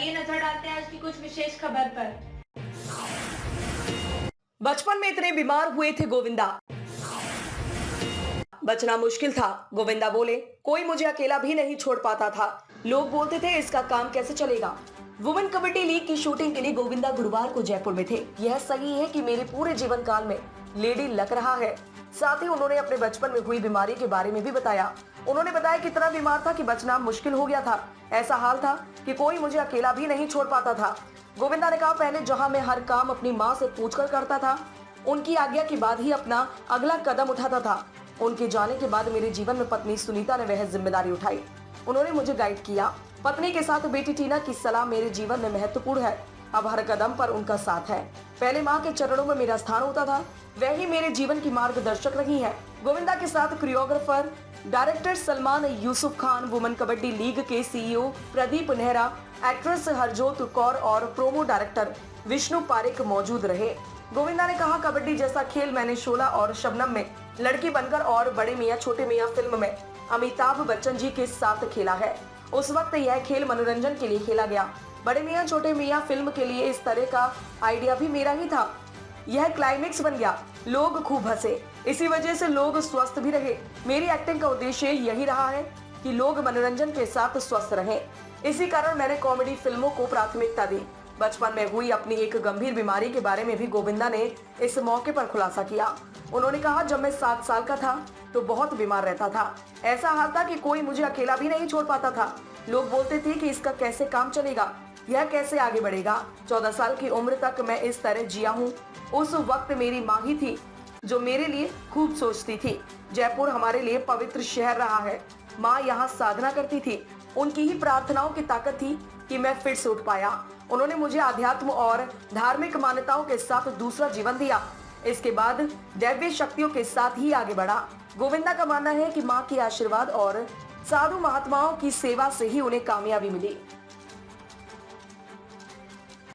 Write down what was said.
आइए नजर डालते हैं आज की कुछ विशेष खबर पर। बचपन में इतने बीमार हुए थे गोविंदा, बचना मुश्किल था। गोविंदा बोले, कोई मुझे अकेला भी नहीं छोड़ पाता था। लोग बोलते थे इसका काम कैसे चलेगा। वुमेन कबड्डी लीग की शूटिंग के लिए गोविंदा गुरुवार को जयपुर में थे। यह सही है कि मेरे पूरे जीवन काल में लेडी लग रहा है। साथ ही उन्होंने अपने बचपन में हुई बीमारी के बारे में भी बताया। उन्होंने बताया कि इतना बीमार था कि बचना मुश्किल हो गया था। ऐसा हाल था कि कोई मुझे अकेला भी नहीं छोड़ पाता था। गोविंदा ने कहा, पहले जहां मैं हर काम अपनी माँ से पूछकर करता था, उनकी आज्ञा के बाद ही अपना अगला कदम उठाता था। उनके जाने के बाद मेरे जीवन में पत्नी सुनीता ने वह जिम्मेदारी उठाई। उन्होंने मुझे गाइड किया। पत्नी के साथ बेटी टीना की सलाह मेरे जीवन में महत्वपूर्ण है। अब हर कदम पर उनका साथ है। पहले माँ के चरणों में मेरा स्थान होता था, वह ही मेरे जीवन की मार्गदर्शक रही है। गोविंदा के साथ choreographer director Salman Yusuf Khan, women kabaddi league के सीईओ प्रदीप नेहरा, एक्ट्रेस हरजोत कौर और प्रोमो डायरेक्टर विष्णु पारेख मौजूद रहे। गोविंदा ने कहा, कबड्डी जैसा खेल मैंने शोला और शबनम में लड़की बनकर और बड़े मियाँ छोटे मियाँ फिल्म में अमिताभ बच्चन जी के साथ खेला है। उस वक्त यह खेल मनोरंजन के लिए खेला गया। बड़े मियाँ छोटे मियाँ फिल्म के लिए इस तरह का आइडिया भी मेरा ही था। यह क्लाइमेक्स बन गया। लोग खूब हंसे, इसी वजह से लोग स्वस्थ भी रहे। मेरी एक्टिंग का उद्देश्य यही रहा है कि लोग मनोरंजन के साथ स्वस्थ रहें। इसी कारण मैंने कॉमेडी फिल्मों को प्राथमिकता दी। बचपन में हुई अपनी एक गंभीर बीमारी के बारे में भी गोविंदा ने इस मौके पर खुलासा किया। उन्होंने कहा, जब मैं 7 साल का था तो बहुत बीमार रहता था। ऐसा हाल था कि कोई मुझे अकेला भी नहीं छोड़ पाता था। लोग बोलते थे कि इसका कैसे काम चलेगा, यह कैसे आगे बढ़ेगा। 14 साल की उम्र तक मैं इस तरह जिया हूँ। उस वक्त मेरी माँ ही थी जो मेरे लिए खूब सोचती थी। जयपुर हमारे लिए पवित्र शहर रहा है। माँ यहाँ साधना करती थी। उनकी ही प्रार्थनाओं की ताकत थी कि मैं फिर से उठ पाया। उन्होंने मुझे अध्यात्म और धार्मिक मान्यताओं के साथ दूसरा जीवन दिया। इसके बाद दैवीय शक्तियों के साथ ही आगे बढ़ा। गोविंदा का मानना है कि माँ के आशीर्वाद और साधु महात्माओं की सेवा से ही उन्हें कामयाबी मिली।